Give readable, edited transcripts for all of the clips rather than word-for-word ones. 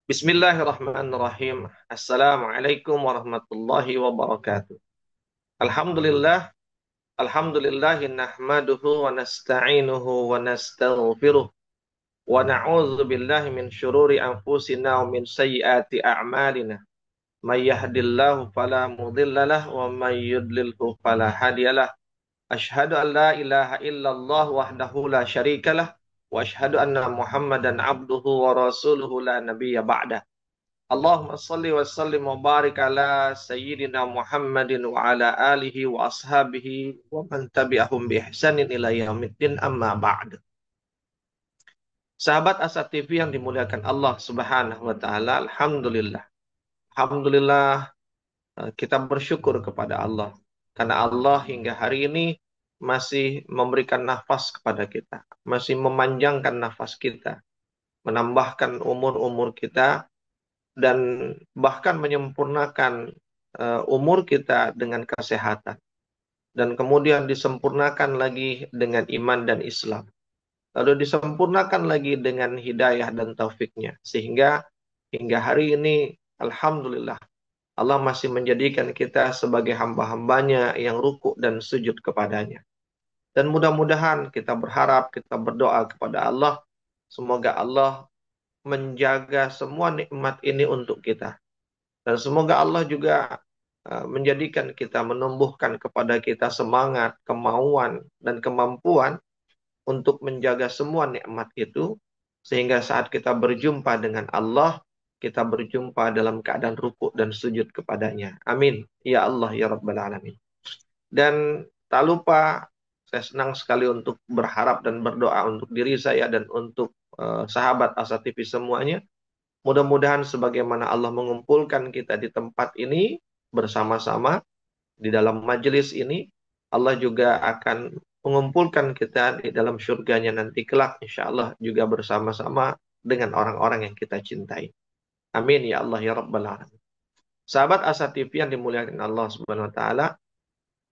Bismillahirrahmanirrahim. Assalamualaikum warahmatullahi wabarakatuh. Alhamdulillah, alhamdulillahi nahmaduhu wa nasta'inuhu wa nastaghfiruh wa na'udzu billahi min syururi anfusina wa min sayyiati a'malina. May yahdihillahu fala mudhillalah wa may yudlilhu fala hadiyalah. Asyhadu an la ilaha illallah wahdahu la syarikalah wa asyhadu anna Muhammadan abduhu wa rasuluhu la nabiyya ba'dah. Allahumma salli wa sallim wa barik ala sayyidina Muhammadin wa ala alihi wa ashabihi wa man tabi'ahum bi ihsanin ila yaumiddin amma ba'd. Sahabat Asa TV yang dimuliakan Allah Subhanahu wa taala, alhamdulillah. Alhamdulillah, kita bersyukur kepada Allah karena Allah hingga hari ini masih memberikan nafas kepada kita, masih memanjangkan nafas kita, menambahkan umur-umur kita dan bahkan menyempurnakan umur kita dengan kesehatan dan kemudian disempurnakan lagi dengan iman dan Islam, lalu disempurnakan lagi dengan hidayah dan taufiknya, sehingga hingga hari ini alhamdulillah Allah masih menjadikan kita sebagai hamba-hambanya yang rukuk dan sujud kepadanya. Dan mudah-mudahan kita berharap, kita berdoa kepada Allah, semoga Allah menjaga semua nikmat ini untuk kita. Dan semoga Allah juga menjadikan kita, menumbuhkan kepada kita semangat, kemauan, dan kemampuan untuk menjaga semua nikmat itu, sehingga saat kita berjumpa dengan Allah, kita berjumpa dalam keadaan rukuk dan sujud kepadanya. Amin. Ya Allah, ya Rabbal Alamin. Dan tak lupa, saya senang sekali untuk berharap dan berdoa untuk diri saya dan untuk sahabat Asa TV semuanya. Mudah-mudahan sebagaimana Allah mengumpulkan kita di tempat ini bersama-sama di dalam majelis ini, Allah juga akan mengumpulkan kita di dalam surganya nanti kelak, insya Allah juga bersama-sama dengan orang-orang yang kita cintai. Amin ya Allah ya Rabbal Alamin. Sahabat Asa TV yang dimuliakan Allah Subhanahu Wa Taala,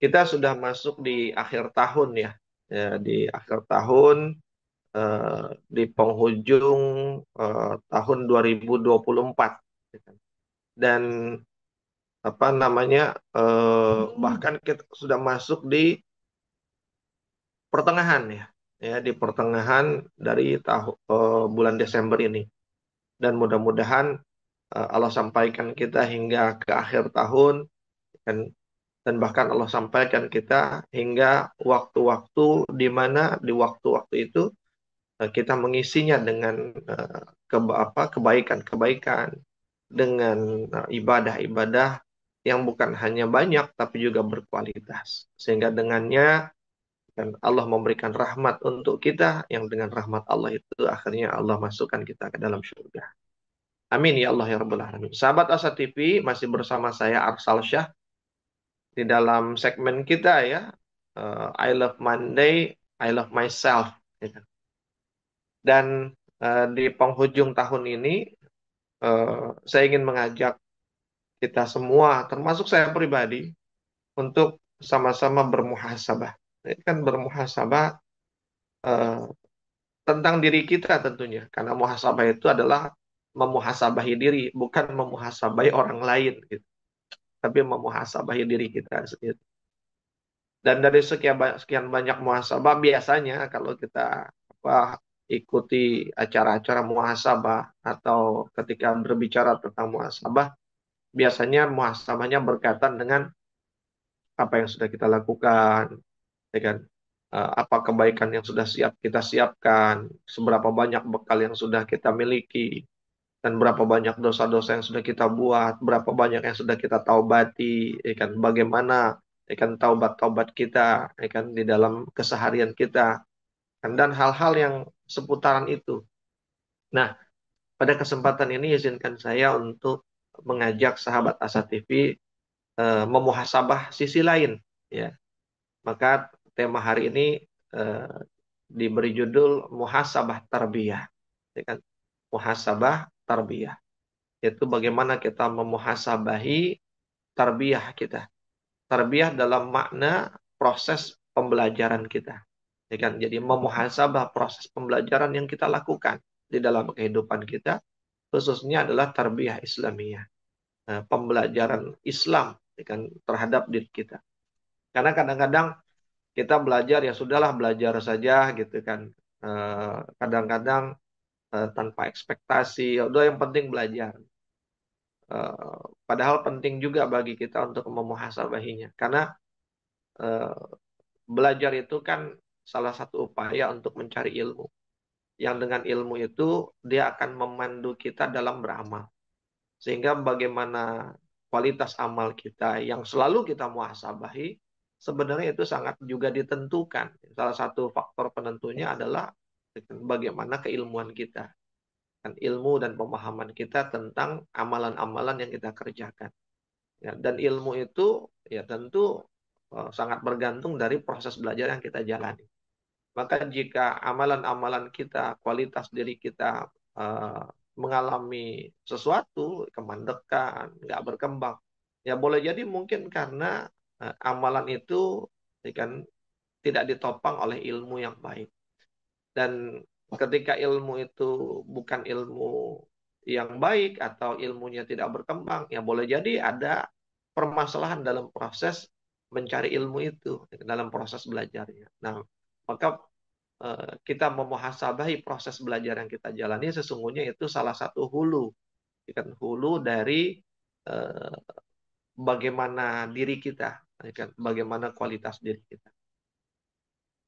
kita sudah masuk di akhir tahun ya, di akhir tahun, di penghujung tahun 2024, dan apa namanya, bahkan kita sudah masuk di pertengahan ya, di pertengahan dari bulan Desember ini, dan mudah-mudahan Allah sampaikan kita hingga ke akhir tahun, dan bahkan Allah sampaikan kita hingga waktu-waktu di mana di waktu-waktu itu kita mengisinya dengan kebaikan-kebaikan, dengan ibadah-ibadah yang bukan hanya banyak tapi juga berkualitas, sehingga dengannya dan Allah memberikan rahmat untuk kita, yang dengan rahmat Allah itu akhirnya Allah masukkan kita ke dalam surga. Amin ya Allah ya Rabbal Alamin. Sahabat Asa TV, masih bersama saya Arsal Syah di dalam segmen kita ya, I Love Monday, I Love Myself, gitu. Dan di penghujung tahun ini, saya ingin mengajak kita semua, termasuk saya pribadi, untuk sama-sama bermuhasabah. Ini kan bermuhasabah tentang diri kita tentunya, karena muhasabah itu adalah memuhasabahi diri, bukan memuhasabahi orang lain, gitu. Tapi memuhasabahi diri kita sendiri. Dan dari sekian banyak muhasabah, biasanya kalau kita ikuti acara-acara muhasabah atau ketika berbicara tentang muhasabah, biasanya muhasabahnya berkaitan dengan apa yang sudah kita lakukan, ya kan? Apa kebaikan yang sudah kita siapkan, seberapa banyak bekal yang sudah kita miliki, dan berapa banyak dosa-dosa yang sudah kita buat, berapa banyak yang sudah kita taubati, ya kan? Bagaimana ya kan taubat-taubat kita, ya kan, di dalam keseharian kita, dan hal-hal yang seputaran itu. Nah, pada kesempatan ini izinkan saya untuk mengajak sahabat Asa TV memuhasabah sisi lain, ya. Maka tema hari ini eh, diberi judul muhasabah tarbiyah, ya kan? Muhasabah tarbiyah, yaitu bagaimana kita memuhasabahi tarbiyah kita. Tarbiyah dalam makna proses pembelajaran kita, ya kan? Jadi memuhasabah proses pembelajaran yang kita lakukan di dalam kehidupan kita, khususnya adalah tarbiyah Islamiyah, pembelajaran Islam ya kan, terhadap diri kita. Karena kadang-kadang kita belajar ya sudahlah belajar saja gitu kan. Kadang-kadang tanpa ekspektasi, ya udah yang penting belajar. Padahal penting juga bagi kita untuk memuhasabahinya. Karena eh, belajar itu kan salah satu upaya untuk mencari ilmu. Yang dengan ilmu itu dia akan memandu kita dalam beramal. Sehingga bagaimana kualitas amal kita yang selalu kita muhasabahi, sebenarnya itu sangat juga ditentukan. Salah satu faktor penentunya adalah bagaimana keilmuan kita. Dan ilmu dan pemahaman kita tentang amalan-amalan yang kita kerjakan. Ya, dan ilmu itu ya tentu sangat bergantung dari proses belajar yang kita jalani. Maka jika amalan-amalan kita, kualitas diri kita mengalami sesuatu, kemandekan, nggak berkembang, ya boleh jadi mungkin karena amalan itu ya kan tidak ditopang oleh ilmu yang baik. Dan ketika ilmu itu bukan ilmu yang baik atau ilmunya tidak berkembang, ya boleh jadi ada permasalahan dalam proses mencari ilmu itu, dalam proses belajarnya. Nah, maka kita memuhasabahi proses belajar yang kita jalani sesungguhnya itu salah satu hulu, ya kan, hulu dari eh, bagaimana diri kita, ya kan, bagaimana kualitas diri kita.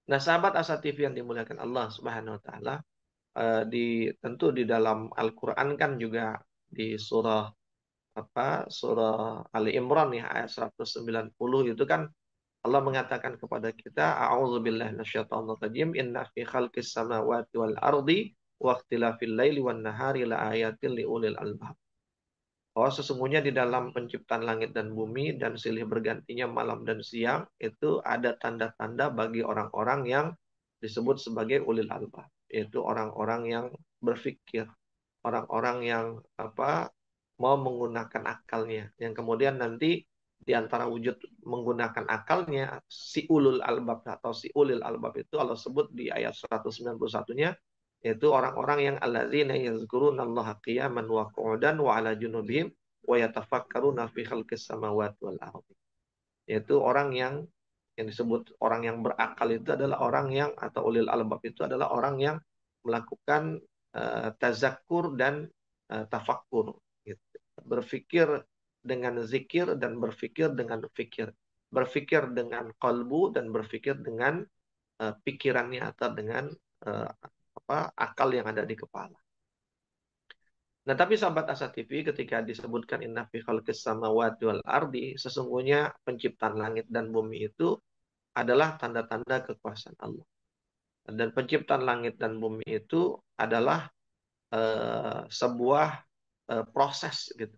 Nah, sahabat Asa TV yang dimuliakan Allah Subhanahu wa taala, tentu di dalam Al-Qur'an kan juga di surah Ali Imran ya ayat 190 itu kan Allah mengatakan kepada kita, A'udzubillahi minasyaitonir rajim, inna fi khalqis samawati wal ardi wa ikhtilafil laili wan nahari la ayatin liulil albab. Oh, sesungguhnya di dalam penciptaan langit dan bumi dan silih bergantinya malam dan siang itu ada tanda-tanda bagi orang-orang yang disebut sebagai ulil albab, yaitu orang-orang yang berpikir, orang-orang yang mau menggunakan akalnya, yang kemudian nanti di antara wujud menggunakan akalnya si ulul albab atau si ulil albab itu Allah sebut di ayat 191-nya, yaitu orang-orang yang alladzina yazkurunallaha qiyaman wa qu'udan wa ala junubihim wa yatafakkaruna fi khalqis samawati wal ardi. Yaitu orang yang disebut orang yang berakal itu adalah orang yang atau ulil albab itu adalah orang yang melakukan tazakkur dan tafakkur gitu. Berpikir dengan zikir dan berpikir dengan fikir. Berpikir dengan kalbu dan berpikir dengan pikirannya atau dengan uh, akal yang ada di kepala. Nah, tapi sahabat Asa TV ketika disebutkan inna fi khalqis samawati wal ardi, sesungguhnya penciptaan langit dan bumi itu adalah tanda-tanda kekuasaan Allah. Dan penciptaan langit dan bumi itu adalah sebuah proses gitu,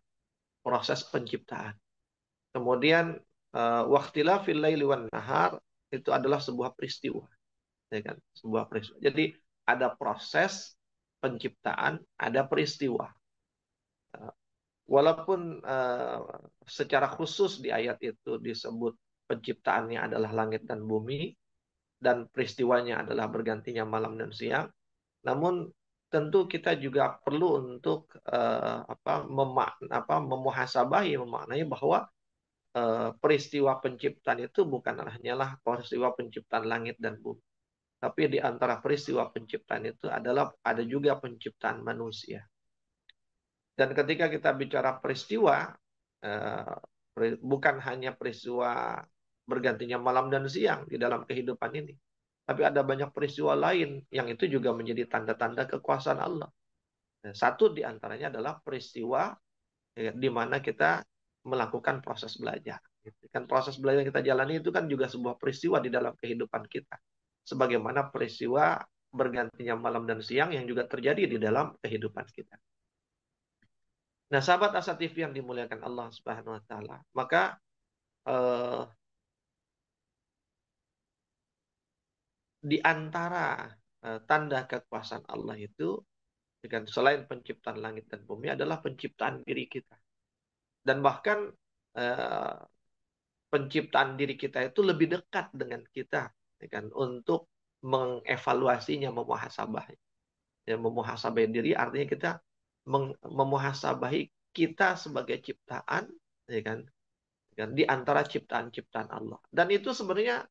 proses penciptaan. Kemudian waqtilafil laili wan nahar itu adalah sebuah peristiwa, ya kan? Sebuah peristiwa. Jadi ada proses penciptaan, ada peristiwa. Walaupun secara khusus di ayat itu disebut penciptaannya adalah langit dan bumi dan peristiwanya adalah bergantinya malam dan siang, namun tentu kita juga perlu untuk memuhasabahi, memaknai bahwa peristiwa penciptaan itu bukan hanyalah peristiwa penciptaan langit dan bumi, tapi di antara peristiwa penciptaan itu adalah ada juga penciptaan manusia. Dan ketika kita bicara peristiwa, bukan hanya peristiwa bergantinya malam dan siang di dalam kehidupan ini, tapi ada banyak peristiwa lain yang itu juga menjadi tanda-tanda kekuasaan Allah. Satu di antaranya adalah peristiwa di mana kita melakukan proses belajar. Kan proses belajar yang kita jalani itu kan juga sebuah peristiwa di dalam kehidupan kita. Sebagaimana peristiwa bergantinya malam dan siang yang juga terjadi di dalam kehidupan kita. Nah, sahabat Asa TV yang dimuliakan Allah Subhanahu wa taala, maka di antara tanda kekuasaan Allah itu dengan selain penciptaan langit dan bumi adalah penciptaan diri kita. Dan bahkan eh, penciptaan diri kita itu lebih dekat dengan kita, ya kan, untuk mengevaluasinya, memuhasabah. Ya, memuhasabah diri artinya kita memuhasabahi kita sebagai ciptaan, ya kan, di antara ciptaan-ciptaan Allah. Dan itu sebenarnya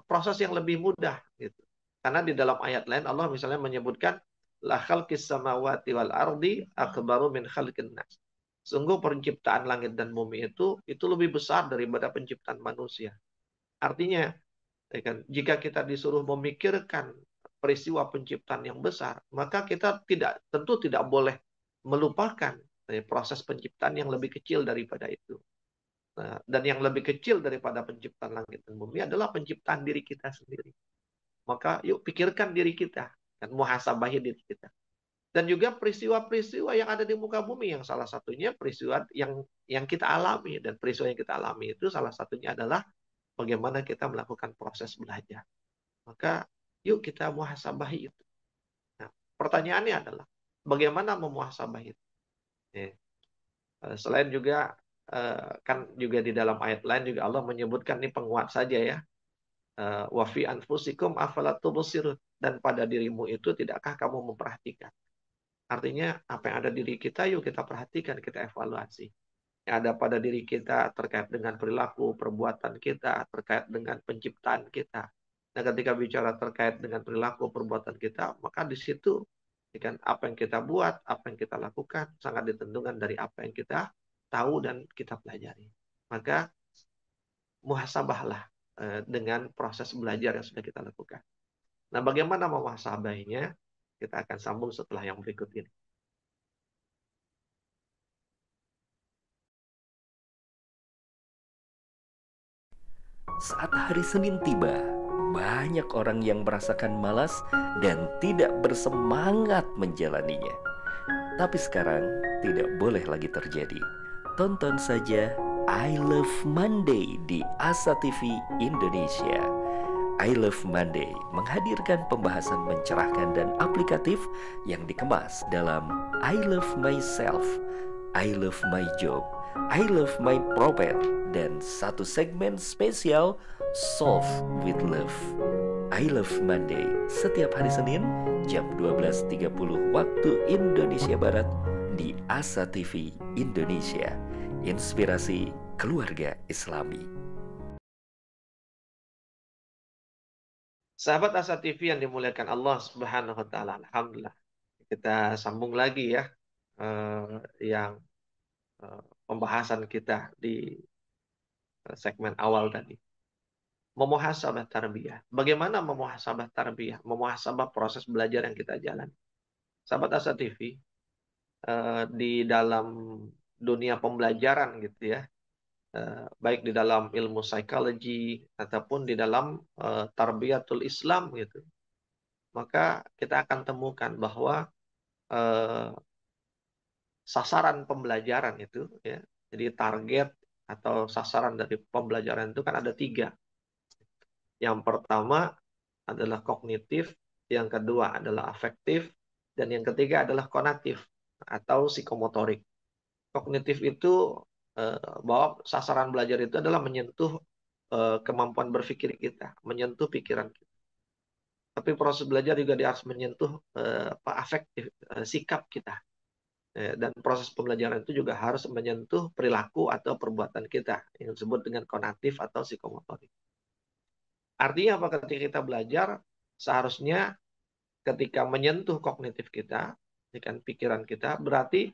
proses yang lebih mudah gitu. Karena di dalam ayat lain Allah misalnya menyebutkan la khalqis samawati wal ardi akbaru min khalqin nas. Sungguh penciptaan langit dan bumi itu lebih besar daripada penciptaan manusia. Artinya, ya kan, jika kita disuruh memikirkan peristiwa penciptaan yang besar, maka kita tentu tidak boleh melupakan proses penciptaan yang lebih kecil daripada itu. Nah, dan yang lebih kecil daripada penciptaan langit dan bumi adalah penciptaan diri kita sendiri. Maka yuk pikirkan diri kita, dan muhasabahi diri kita. Dan juga peristiwa-peristiwa yang ada di muka bumi, yang salah satunya peristiwa yang kita alami. Dan peristiwa yang kita alami itu salah satunya adalah bagaimana kita melakukan proses belajar. Maka yuk kita muhasabahi itu. Nah, pertanyaannya adalah bagaimana memuhasabahi itu? Selain juga kan juga di dalam ayat lain juga Allah menyebutkan ini penguat saja ya. Wa fi anfusikum afala tubsirun, dan pada dirimu itu tidakkah kamu memperhatikan? Artinya apa yang ada di diri kita yuk kita perhatikan, kita evaluasi. Yang ada pada diri kita terkait dengan perilaku, perbuatan kita, terkait dengan penciptaan kita. Nah, ketika bicara terkait dengan perilaku, perbuatan kita, maka di situ kan apa yang kita buat, apa yang kita lakukan sangat ditentukan dari apa yang kita tahu dan kita pelajari. Maka muhasabahlah dengan proses belajar yang sudah kita lakukan. Nah, bagaimana memuhasabahinya? Kita akan sambung setelah yang berikut ini. Saat hari Senin tiba, banyak orang yang merasakan malas dan tidak bersemangat menjalaninya. Tapi sekarang tidak boleh lagi terjadi. Tonton saja I Love Monday di Asa TV Indonesia. I Love Monday menghadirkan pembahasan mencerahkan dan aplikatif yang dikemas dalam I Love Myself, I Love My Job, I Love My Profile, dan satu segmen spesial Solve with Love. I Love Monday setiap hari Senin jam 12.30 waktu Indonesia Barat di Asa TV Indonesia. Inspirasi keluarga Islami. Sahabat Asa TV yang dimuliakan Allah Subhanahu wa taala. Alhamdulillah. Kita sambung lagi ya yang pembahasan kita di segmen awal tadi. Memuhasabah tarbiyah. Bagaimana memuhasabah tarbiyah? Memuhasabah proses belajar yang kita jalani. Sahabat Asa TV, di dalam dunia pembelajaran gitu ya, baik di dalam ilmu psikologi ataupun di dalam tarbiyatul Islam gitu, maka kita akan temukan bahwa sasaran pembelajaran itu ya, jadi target atau sasaran dari pembelajaran itu kan ada 3. Yang pertama adalah kognitif, yang kedua adalah afektif, dan yang ketiga adalah konatif atau psikomotorik. Kognitif itu bahwa sasaran belajar itu adalah menyentuh kemampuan berpikir kita, menyentuh pikiran kita. Tapi proses belajar juga dia harus menyentuh afektif, sikap kita. Dan proses pembelajaran itu juga harus menyentuh perilaku atau perbuatan kita yang disebut dengan konatif atau psikomotorik. Artinya apa? Ketika kita belajar, seharusnya ketika menyentuh kognitif kita, kan pikiran kita, berarti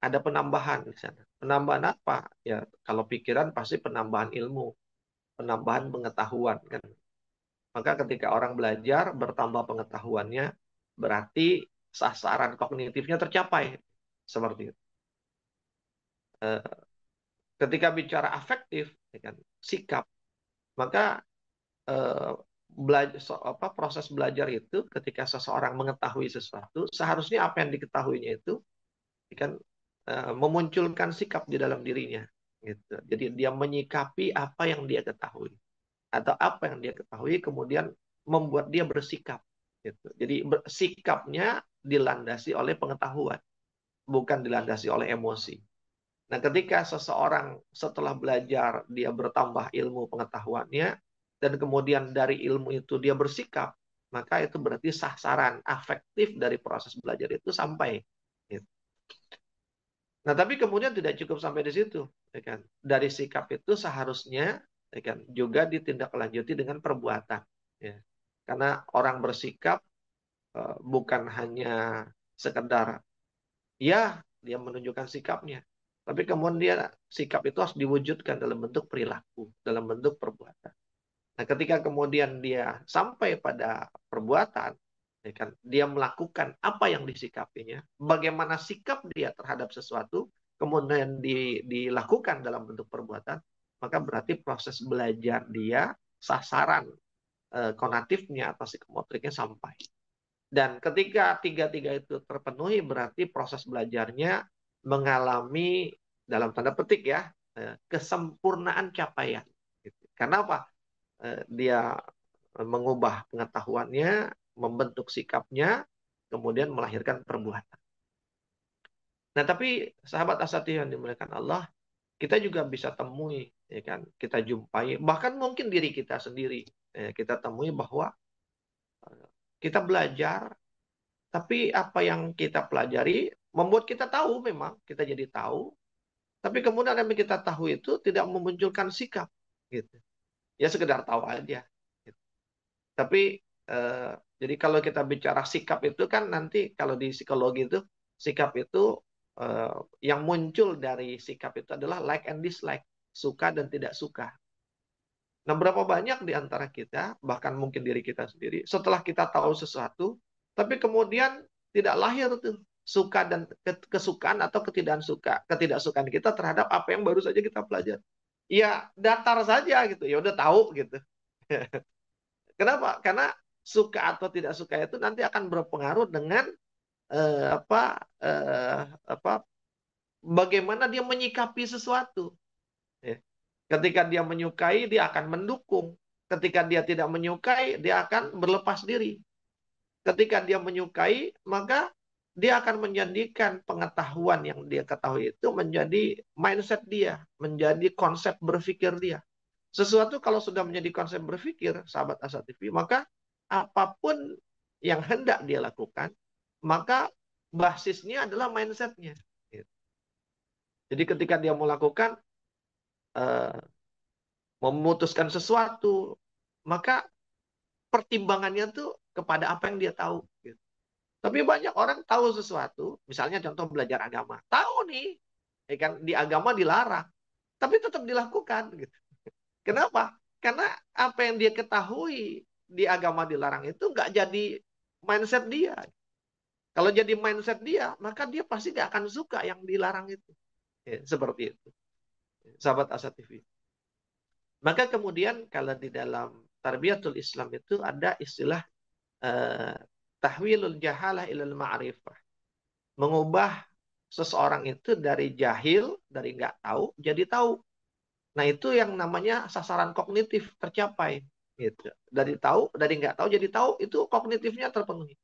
ada penambahan di sana. Penambahan apa? Ya, kalau pikiran pasti penambahan ilmu, penambahan pengetahuan kan. Maka ketika orang belajar bertambah pengetahuannya, berarti sasaran kognitifnya tercapai. Seperti itu. Ketika bicara afektif, ya kan, sikap, maka proses belajar itu ketika seseorang mengetahui sesuatu, seharusnya apa yang diketahuinya itu kan memunculkan sikap di dalam dirinya. Gitu. Jadi dia menyikapi apa yang dia ketahui atau apa yang dia ketahui kemudian membuat dia bersikap. Gitu. Jadi sikapnya dilandasi oleh pengetahuan, bukan dilandasi oleh emosi. Nah, ketika seseorang setelah belajar dia bertambah ilmu pengetahuannya dan kemudian dari ilmu itu dia bersikap, maka itu berarti sasaran afektif dari proses belajar itu sampai. Gitu. Nah, tapi kemudian tidak cukup sampai di situ, ya kan? Dari sikap itu seharusnya, ya kan, juga ditindaklanjuti dengan perbuatan, ya. Karena orang bersikap bukan hanya sekedar ya dia menunjukkan sikapnya, tapi kemudian sikap itu harus diwujudkan dalam bentuk perilaku, dalam bentuk perbuatan. Nah, ketika kemudian dia sampai pada perbuatan, ya kan, dia melakukan apa yang disikapinya, bagaimana sikap dia terhadap sesuatu, kemudian dilakukan dalam bentuk perbuatan, maka berarti proses belajar dia, sasaran konatifnya atau psikomotriknya sampai. Dan ketika tiga-tiga itu terpenuhi, berarti proses belajarnya mengalami, dalam tanda petik ya, kesempurnaan capaian. Karena apa? Dia mengubah pengetahuannya, membentuk sikapnya, kemudian melahirkan perbuatan. Nah, tapi sahabat asati yang dimuliakan Allah, kita juga bisa temui, ya kan? Kita jumpai, bahkan mungkin diri kita sendiri, kita temui bahwa kita belajar, tapi apa yang kita pelajari membuat kita tahu, memang kita jadi tahu, tapi kemudian yang kita tahu itu tidak memunculkan sikap, gitu. Ya sekedar tahu aja. Tapi jadi kalau kita bicara sikap itu kan nanti kalau di psikologi itu sikap itu yang muncul dari sikap itu adalah like and dislike, suka dan tidak suka. Nah, berapa banyak di antara kita, bahkan mungkin diri kita sendiri, setelah kita tahu sesuatu, tapi kemudian tidak lahir tuh suka dan kesukaan atau ketidaksukaan kita terhadap apa yang baru saja kita pelajari. Ya datar saja gitu, ya udah tahu gitu. Kenapa? Karena suka atau tidak suka itu nanti akan berpengaruh dengan bagaimana dia menyikapi sesuatu. Ya. Ketika dia menyukai, dia akan mendukung. Ketika dia tidak menyukai, dia akan berlepas diri. Ketika dia menyukai, maka dia akan menjadikan pengetahuan yang dia ketahui itu menjadi mindset dia, menjadi konsep berpikir dia. Sesuatu kalau sudah menjadi konsep berpikir, sahabat Asa TV, maka apapun yang hendak dia lakukan, maka basisnya adalah mindsetnya. Jadi ketika dia melakukan, memutuskan sesuatu, maka pertimbangannya tuh kepada apa yang dia tahu. Tapi banyak orang tahu sesuatu, misalnya contoh belajar agama, tahu nih, ya kan di agama dilarang, tapi tetap dilakukan. Gitu. Kenapa? Karena apa yang dia ketahui di agama dilarang itu nggak jadi mindset dia. Kalau jadi mindset dia, maka dia pasti nggak akan suka yang dilarang itu. Ya, seperti itu. Sahabat Asa TV. Maka kemudian kalau di dalam Tarbiyatul Islam itu ada istilah tahwilul jahalah ilal ma'rifah. Mengubah seseorang itu dari jahil, dari nggak tahu, jadi tahu. Nah itu yang namanya sasaran kognitif tercapai. Gitu. Dari tahu, dari nggak tahu jadi tahu, itu kognitifnya terpenuhi.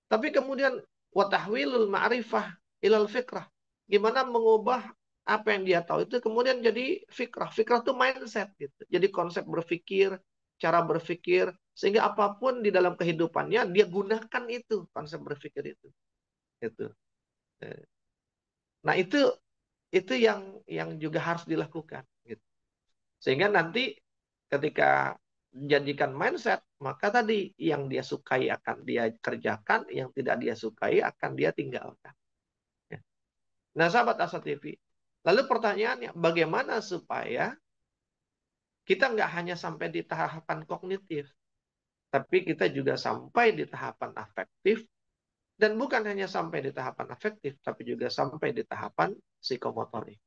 Tapi kemudian watahwilul ma'rifah ilal fikrah. Gimana mengubah apa yang dia tahu itu kemudian jadi fikrah. Fikrah itu mindset gitu. Jadi konsep berpikir, cara berpikir, sehingga apapun di dalam kehidupannya dia gunakan itu konsep berpikir itu. Gitu. Nah itu yang juga harus dilakukan. Gitu. Sehingga nanti ketika menjadikan mindset, maka tadi yang dia sukai akan dia kerjakan, yang tidak dia sukai akan dia tinggalkan. Ya. Nah, sahabat Asa TV, lalu pertanyaannya, bagaimana supaya kita nggak hanya sampai di tahapan kognitif, tapi kita juga sampai di tahapan afektif, dan bukan hanya sampai di tahapan afektif, tapi juga sampai di tahapan psikomotorik.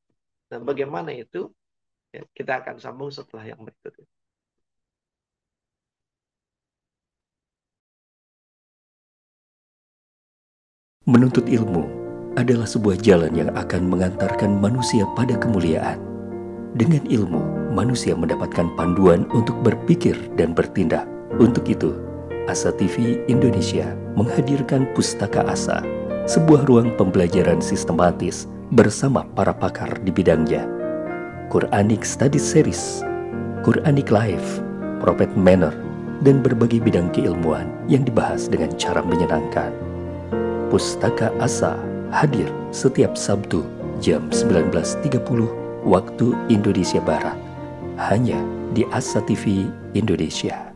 Dan bagaimana itu? Ya, kita akan sambung setelah yang berikut ini. Menuntut ilmu adalah sebuah jalan yang akan mengantarkan manusia pada kemuliaan. Dengan ilmu, manusia mendapatkan panduan untuk berpikir dan bertindak. Untuk itu, Asa TV Indonesia menghadirkan Pustaka Asa, sebuah ruang pembelajaran sistematis bersama para pakar di bidangnya. Quranic Study Series, Quranic Life, Prophet Manner, dan berbagai bidang keilmuan yang dibahas dengan cara menyenangkan. Pustaka Asa hadir setiap Sabtu jam 19.30 waktu Indonesia Barat. Hanya di Asa TV Indonesia.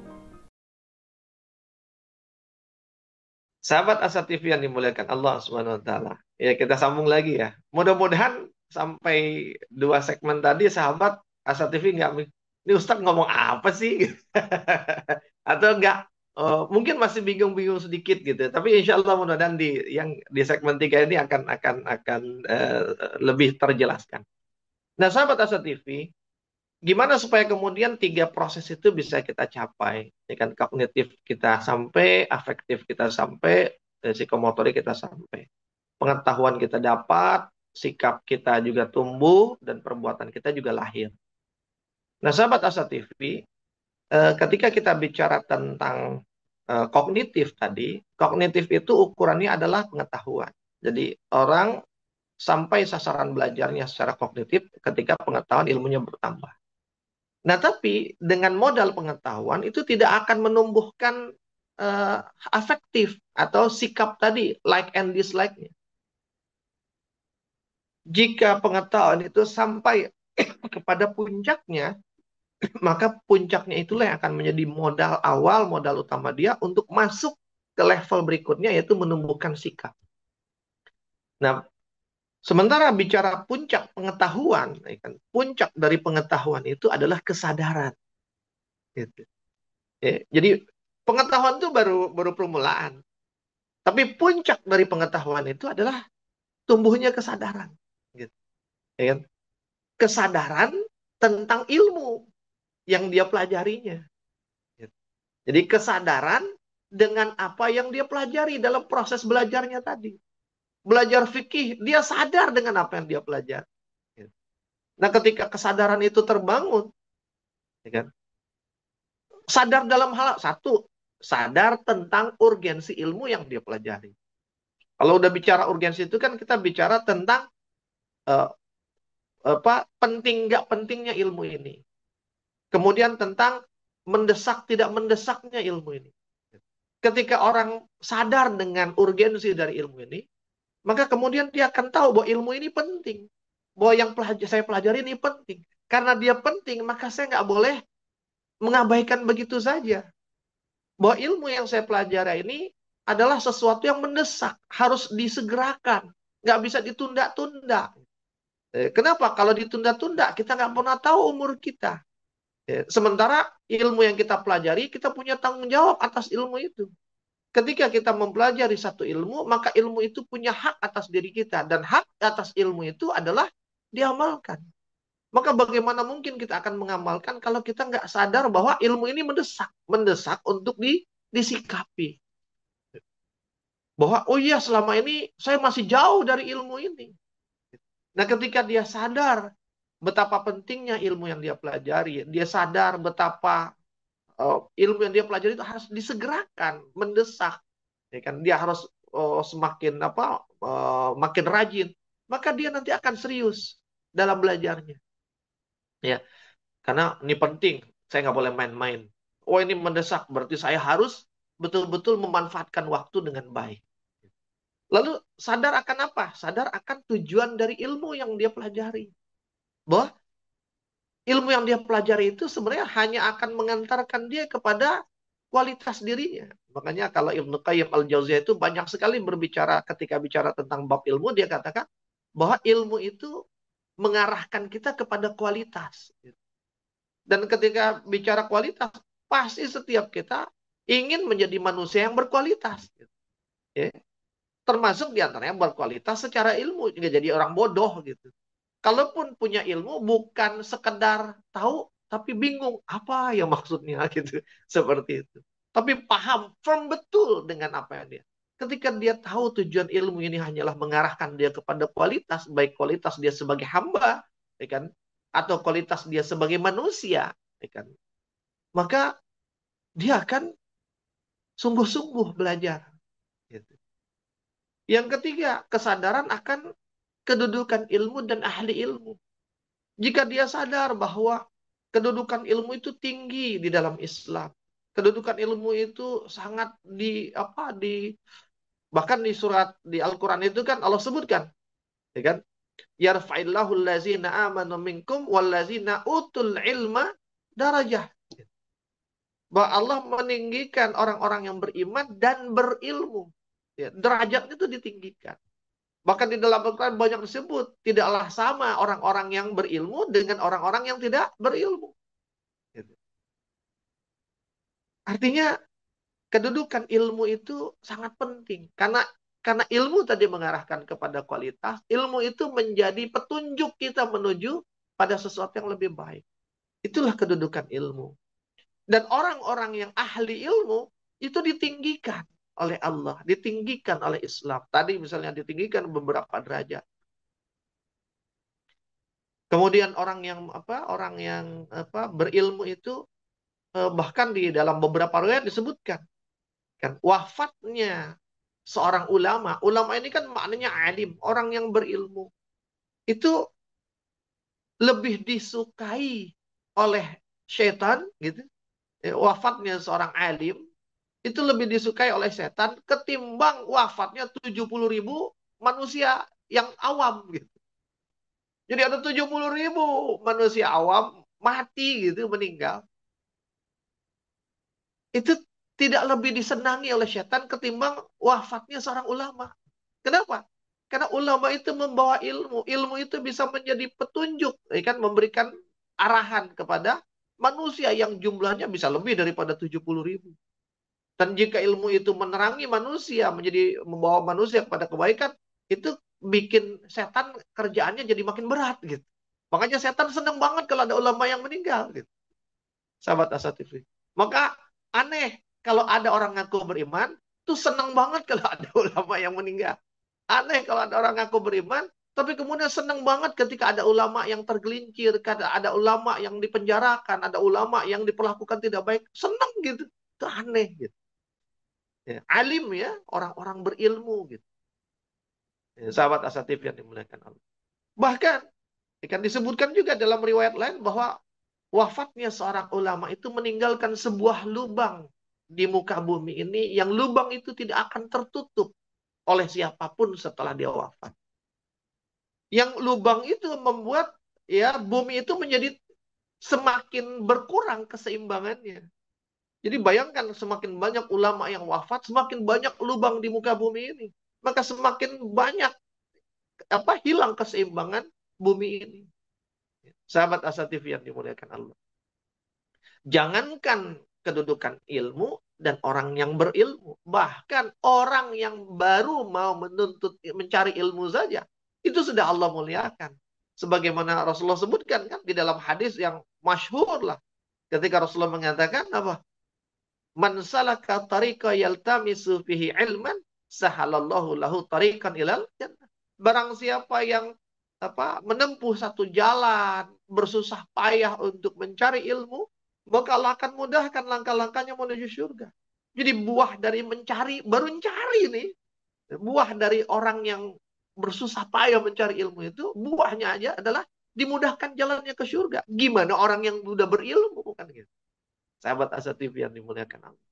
Sahabat Asa TV yang dimuliakan Allah Subhanahu wa taala. Ya, kita sambung lagi ya. Mudah-mudahan sampai 2 segmen tadi sahabat Asa TV nggak, ini Ustadz ngomong apa sih? Atau nggak, mungkin masih bingung-bingung sedikit gitu. Tapi insya Allah mudah-mudahan di segmen 3 ini akan lebih terjelaskan. Nah, sahabat Asa TV, gimana supaya kemudian 3 proses itu bisa kita capai? Ya kan, kognitif kita sampai, afektif kita sampai, psikomotorik kita sampai. Pengetahuan kita dapat, sikap kita juga tumbuh, dan perbuatan kita juga lahir. Nah, sahabat Asa TV, ketika kita bicara tentang kognitif tadi, kognitif itu ukurannya adalah pengetahuan. Jadi, orang sampai sasaran belajarnya secara kognitif ketika pengetahuan ilmunya bertambah. Nah, tapi dengan modal pengetahuan itu tidak akan menumbuhkan afektif atau sikap tadi, like and dislike-nya. Jika pengetahuan itu sampai kepada puncaknya, maka puncaknya itulah yang akan menjadi modal awal, modal utama dia untuk masuk ke level berikutnya, yaitu menumbuhkan sikap. Nah, sementara bicara puncak pengetahuan, puncak dari pengetahuan itu adalah kesadaran. Gitu. Ya, jadi pengetahuan itu baru permulaan. Tapi puncak dari pengetahuan itu adalah tumbuhnya kesadaran. Gitu. Ya kan? Kesadaran tentang ilmu yang dia pelajarinya. Gitu. Jadi kesadaran dengan apa yang dia pelajari dalam proses belajarnya tadi. Belajar fikih, dia sadar dengan apa yang dia pelajari. Gitu. Nah, ketika kesadaran itu terbangun, ya kan? Sadar dalam hal satu, sadar tentang urgensi ilmu yang dia pelajari. Kalau udah bicara urgensi itu kan kita bicara tentang uh, penting nggak pentingnya ilmu ini. Kemudian tentang mendesak tidak mendesaknya ilmu ini. Ketika orang sadar dengan urgensi dari ilmu ini, maka kemudian dia akan tahu bahwa ilmu ini penting. Bahwa yang saya pelajari ini penting. Karena dia penting, maka saya nggak boleh mengabaikan begitu saja. Bahwa ilmu yang saya pelajari ini adalah sesuatu yang mendesak, harus disegerakan, nggak bisa ditunda-tunda. Kenapa? Kalau ditunda-tunda, kita nggak pernah tahu umur kita. Sementara ilmu yang kita pelajari, kita punya tanggung jawab atas ilmu itu. Ketika kita mempelajari satu ilmu, maka ilmu itu punya hak atas diri kita. Dan hak atas ilmu itu adalah diamalkan. Maka bagaimana mungkin kita akan mengamalkan kalau kita nggak sadar bahwa ilmu ini mendesak. Mendesak untuk disikapi. Bahwa, oh iya selama ini saya masih jauh dari ilmu ini. Nah, ketika dia sadar betapa pentingnya ilmu yang dia pelajari, dia sadar betapa ilmu yang dia pelajari itu harus disegerakan, mendesak, ya kan? Dia harus semakin makin rajin, maka dia nanti akan serius dalam belajarnya, ya. Karena ini penting, saya nggak boleh main-main. Oh, ini mendesak, berarti saya harus betul-betul memanfaatkan waktu dengan baik. Lalu sadar akan apa? Sadar akan tujuan dari ilmu yang dia pelajari. Bahwa ilmu yang dia pelajari itu sebenarnya hanya akan mengantarkan dia kepada kualitas dirinya. Makanya kalau Ibnu Qayyim Al-Jauziyah itu banyak sekali berbicara ketika bicara tentang bab ilmu, dia katakan bahwa ilmu itu mengarahkan kita kepada kualitas. Dan ketika bicara kualitas, pasti setiap kita ingin menjadi manusia yang berkualitas. Ya. Termasuk diantaranya berkualitas secara ilmu, nggak jadi orang bodoh gitu. Kalaupun punya ilmu, bukan sekedar tahu, tapi bingung apa yang maksudnya gitu, seperti itu. Tapi paham, firm betul dengan apa yang dia. Ketika dia tahu tujuan ilmu ini hanyalah mengarahkan dia kepada kualitas, baik kualitas dia sebagai hamba, ya kan, atau kualitas dia sebagai manusia, ya kan, maka dia akan sungguh-sungguh belajar. Gitu. Yang ketiga, kesadaran akan kedudukan ilmu dan ahli ilmu. Jika dia sadar bahwa kedudukan ilmu itu tinggi di dalam Islam, kedudukan ilmu itu sangat bahkan di surat di Al-Qur'an itu kan Allah sebutkan, ya kan? Yarfa'illahu allazina amanu minkum wallazina utul ilma darajah. Bahwa Allah meninggikan orang-orang yang beriman dan berilmu. Ya, derajatnya itu ditinggikan. Bahkan di dalam Al-Quran banyak disebut, tidaklah sama orang-orang yang berilmu dengan orang-orang yang tidak berilmu. Gitu. Artinya kedudukan ilmu itu sangat penting. Karena ilmu tadi mengarahkan kepada kualitas, ilmu itu menjadi petunjuk kita menuju pada sesuatu yang lebih baik. Itulah kedudukan ilmu. Dan orang-orang yang ahli ilmu itu ditinggikan oleh Allah, ditinggikan oleh Islam. Tadi misalnya ditinggikan beberapa derajat. Kemudian orang yang berilmu itu bahkan di dalam beberapa riwayat disebutkan kan wafatnya seorang ulama. Ulama ini kan maknanya alim, orang yang berilmu. Itu lebih disukai oleh setan gitu. Wafatnya seorang alim itu lebih disukai oleh setan ketimbang wafatnya 70.000 manusia yang awam gitu. Jadi ada 70.000 manusia awam mati gitu, meninggal. Itu tidak lebih disenangi oleh setan ketimbang wafatnya seorang ulama. Kenapa? Karena ulama itu membawa ilmu. Ilmu itu bisa menjadi petunjuk, ya kan, memberikan arahan kepada manusia yang jumlahnya bisa lebih daripada 70.000. Dan jika ilmu itu menerangi manusia, membawa manusia kepada kebaikan, itu bikin setan kerjaannya jadi makin berat gitu. Makanya setan senang banget kalau ada ulama yang meninggal gitu. Sahabat Asatifi. Maka aneh kalau ada orang ngaku beriman, tuh senang banget kalau ada ulama yang meninggal. Aneh kalau ada orang ngaku beriman, tapi kemudian senang banget ketika ada ulama yang tergelincir, ada ulama yang dipenjarakan, ada ulama yang diperlakukan tidak baik. Senang gitu. Itu aneh gitu. Ya, alim ya, orang-orang berilmu gitu. Ya, sahabat Asatif yang dimuliakan Allah. Bahkan, akan disebutkan juga dalam riwayat lain bahwa wafatnya seorang ulama itu meninggalkan sebuah lubang di muka bumi ini, yang lubang itu tidak akan tertutup oleh siapapun setelah dia wafat. Yang lubang itu membuat ya bumi itu menjadi semakin berkurang keseimbangannya. Jadi bayangkan semakin banyak ulama yang wafat, semakin banyak lubang di muka bumi ini. Maka semakin banyak hilang keseimbangan bumi ini. Sahabat Asatif yang dimuliakan Allah. Jangankan kedudukan ilmu dan orang yang berilmu, bahkan orang yang baru mau mencari ilmu saja, itu sudah Allah muliakan. Sebagaimana Rasulullah sebutkan kan di dalam hadis yang masyhur lah, ketika Rasulullah mengatakan apa? Man salaka tariqa yaltamisu fihi ilman, sahalallahu lahu tariqan ilal jannah. Barang siapa yang menempuh satu jalan, bersusah payah untuk mencari ilmu, maka Allah akan mudahkan langkah-langkahnya menuju surga. Jadi buah dari mencari, baru mencari nih. Buah dari orang yang bersusah payah mencari ilmu itu, buahnya aja adalah dimudahkan jalannya ke surga. Gimana orang yang sudah berilmu? Bukan gitu. Sahabat Asatv yang dimuliakan Allah.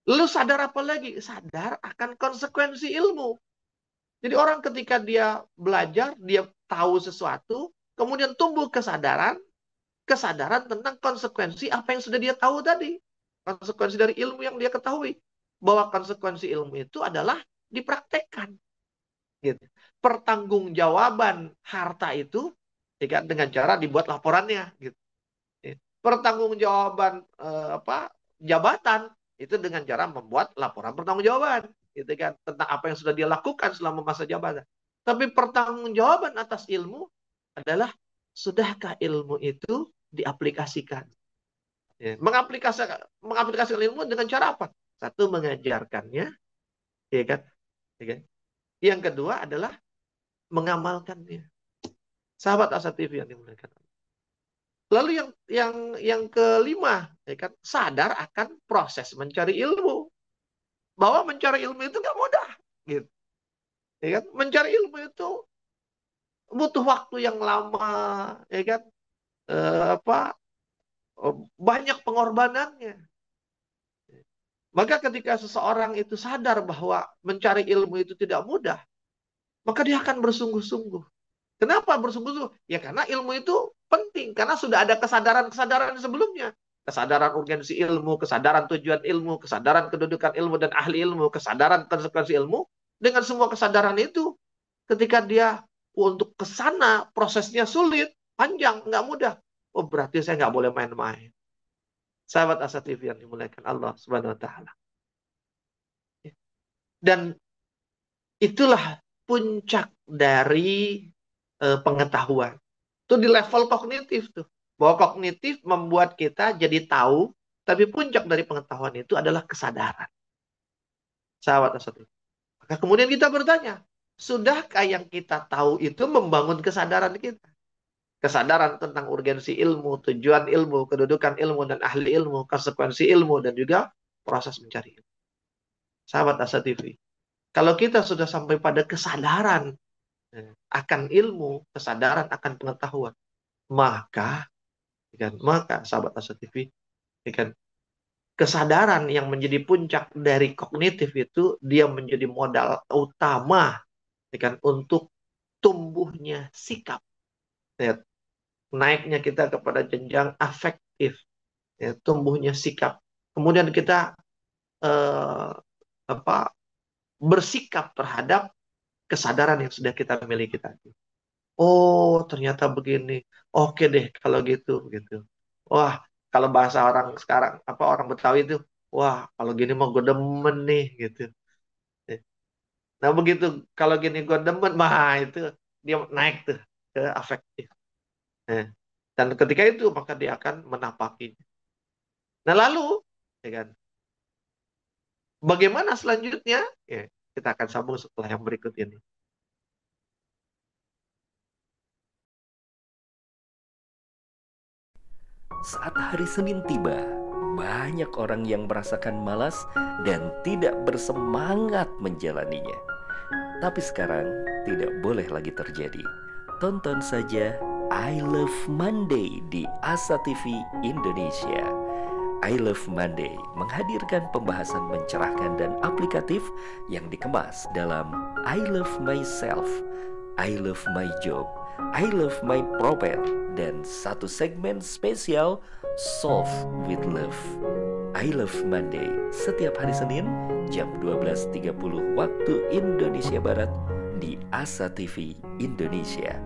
Lalu sadar apa lagi? Sadar akan konsekuensi ilmu. Jadi orang ketika dia belajar, dia tahu sesuatu, kemudian tumbuh kesadaran tentang konsekuensi apa yang sudah dia tahu tadi. Konsekuensi dari ilmu yang dia ketahui. Bahwa konsekuensi ilmu itu adalah dipraktekkan. Gitu. Pertanggungjawaban harta itu dengan cara dibuat laporannya. Gitu. Pertanggungjawaban jabatan itu dengan cara membuat laporan pertanggungjawaban. Gitu kan, tentang apa yang sudah dia lakukan selama masa jabatan. Tapi pertanggungjawaban atas ilmu adalah sudahkah ilmu itu diaplikasikan? Ya, mengaplikasikan ilmu dengan cara apa? Satu, mengajarkannya, ya kan? Ya kan? Yang kedua adalah mengamalkannya. Sahabat Asatv yang dimuliakan. Lalu yang kelima, ya kan? Sadar akan proses mencari ilmu. Bahwa mencari ilmu itu nggak mudah, gitu. Ya kan? Mencari ilmu itu butuh waktu yang lama, ya kan? Banyak pengorbanannya. Maka ketika seseorang itu sadar bahwa mencari ilmu itu tidak mudah, maka dia akan bersungguh-sungguh. Kenapa bersungguh-sungguh? Ya karena ilmu itu penting, karena sudah ada kesadaran-kesadaran sebelumnya. Kesadaran urgensi ilmu, kesadaran tujuan ilmu, kesadaran kedudukan ilmu dan ahli ilmu, kesadaran konsekuensi ilmu. Dengan semua kesadaran itu, ketika dia untuk ke sana prosesnya sulit, panjang, nggak mudah. Oh berarti saya nggak boleh main-main. Sahabat Asa TV yang dimuliakan Allah Subhanahu Wa Taala. Dan itulah puncak dari pengetahuan. Itu di level kognitif tuh. Bahwa kognitif membuat kita jadi tahu, tapi puncak dari pengetahuan itu adalah kesadaran. Sahabat Asa TV. Maka kemudian kita bertanya, sudahkah yang kita tahu itu membangun kesadaran kita? Kesadaran tentang urgensi ilmu, tujuan ilmu, kedudukan ilmu dan ahli ilmu, konsekuensi ilmu, dan juga proses mencari ilmu. Sahabat Asa TV, kalau kita sudah sampai pada kesadaran akan ilmu, kesadaran akan pengetahuan, maka sahabat Asa TV, kesadaran yang menjadi puncak dari kognitif itu dia menjadi modal utama untuk tumbuhnya sikap, naiknya kita kepada jenjang afektif, tumbuhnya sikap. Kemudian kita eh, bersikap terhadap kesadaran yang sudah kita miliki tadi. Oh, ternyata begini. Oke deh kalau gitu. Wah, kalau bahasa orang sekarang orang Betawi itu, wah, kalau gini mau gue demen nih gitu. Nah, begitu kalau gini gue demen, mah itu dia naik tuh ke afektif. Nah, dan ketika itu maka dia akan menapakinya. Nah, lalu ya kan, bagaimana selanjutnya? Ya, kita akan sambung setelah yang berikut ini. Saat hari Senin tiba, banyak orang yang merasakan malas dan tidak bersemangat menjalaninya. Tapi sekarang tidak boleh lagi terjadi. Tonton saja I Love Monday di Asa TV Indonesia. I Love Monday menghadirkan pembahasan mencerahkan dan aplikatif yang dikemas dalam I Love Myself, I Love My Job, I Love My Profile, dan satu segmen spesial Solve with Love. I Love Monday setiap hari Senin jam 12.30 waktu Indonesia Barat di Asa TV Indonesia.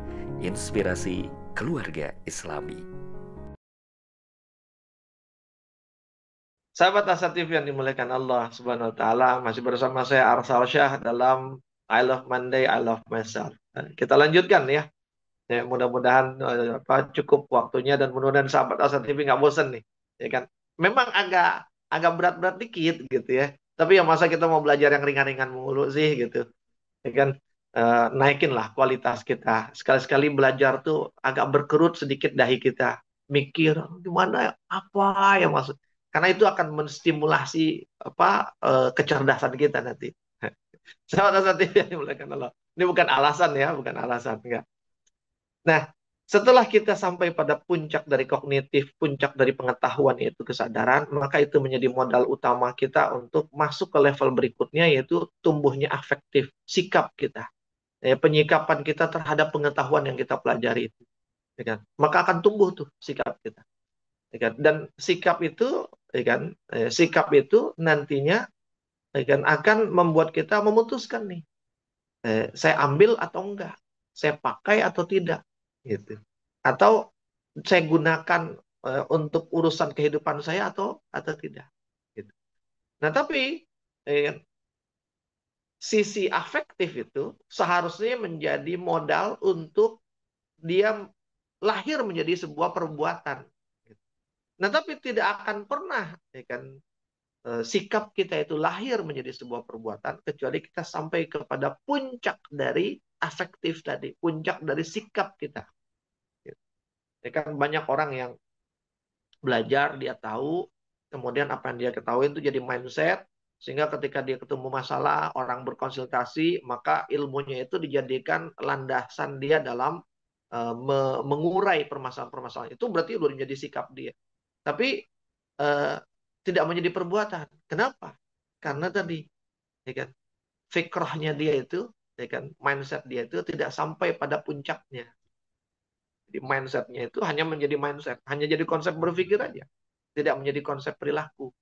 Inspirasi keluarga Islami. Sahabat Asa TV yang dimuliakan Allah Subhanahu Wa Taala, masih bersama saya Arsal Syah dalam I Love Monday, I Love Myself. Kita lanjutkan ya. Mudah-mudahan cukup waktunya dan mudah-mudahan sahabat Asa TV nggak bosan nih, ya kan? Memang agak berat-berat dikit gitu ya. Tapi ya masa kita mau belajar yang ringan-ringan mulu sih gitu, ya kan? Naikin lah kualitas kita. Sekali-sekali belajar tuh agak berkerut sedikit dahi kita. Mikir gimana apa yang maksud. Karena itu akan menstimulasi kecerdasan kita nanti. Sahabat Asa TV yang dimuliakan Allah. Ini bukan alasan ya, bukan alasan enggak. Nah, setelah kita sampai pada puncak dari kognitif, puncak dari pengetahuan yaitu kesadaran, maka itu menjadi modal utama kita untuk masuk ke level berikutnya yaitu tumbuhnya afektif, sikap kita. Penyikapan kita terhadap pengetahuan yang kita pelajari itu. Ya kan? Maka akan tumbuh tuh sikap kita. Ya kan? Dan sikap itu nantinya akan membuat kita memutuskan nih, saya ambil atau enggak, saya pakai atau tidak, gitu. Atau saya gunakan untuk urusan kehidupan saya atau tidak. Gitu. Nah, tapi eh, sisi afektif itu seharusnya menjadi modal untuk dia lahir menjadi sebuah perbuatan. Nah, tapi tidak akan pernah sikap kita itu lahir menjadi sebuah perbuatan kecuali kita sampai kepada puncak dari afektif tadi, puncak dari sikap kita. Ya kan banyak orang yang belajar, dia tahu, kemudian apa yang dia ketahui itu jadi mindset, sehingga ketika dia ketemu masalah, orang berkonsultasi, maka ilmunya itu dijadikan landasan dia dalam mengurai permasalahan-permasalahan. Itu berarti udah menjadi sikap dia. Tapi uh, tidak menjadi perbuatan. Kenapa? Karena tadi, ya kan, fikrahnya dia itu ya kan, mindset dia itu tidak sampai pada puncaknya. Jadi mindsetnya itu hanya menjadi mindset, hanya jadi konsep berpikir aja, tidak menjadi konsep perilaku.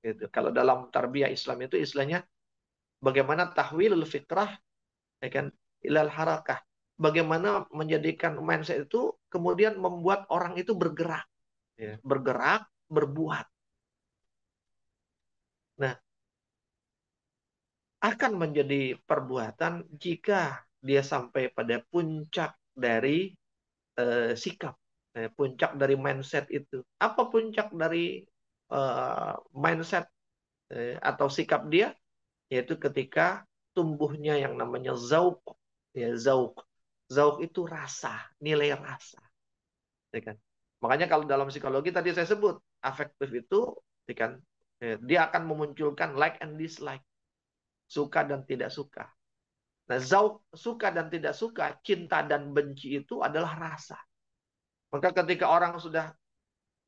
Gitu. Kalau dalam tarbiyah Islam itu istilahnya bagaimana tahwilul fikrah, ya kan, ilal harakah. Bagaimana menjadikan mindset itu kemudian membuat orang itu bergerak, ya, bergerak, berbuat. Nah, akan menjadi perbuatan jika dia sampai pada puncak dari sikap, puncak dari mindset itu. Apa puncak dari mindset atau sikap dia? Yaitu ketika tumbuhnya yang namanya zauk, ya zauk. Zauk itu rasa, nilai rasa, ya kan. Makanya kalau dalam psikologi tadi saya sebut afektif itu, ya kan, dia akan memunculkan like and dislike, suka dan tidak suka. Nah, zauk, suka dan tidak suka, cinta dan benci itu adalah rasa. Maka ketika orang sudah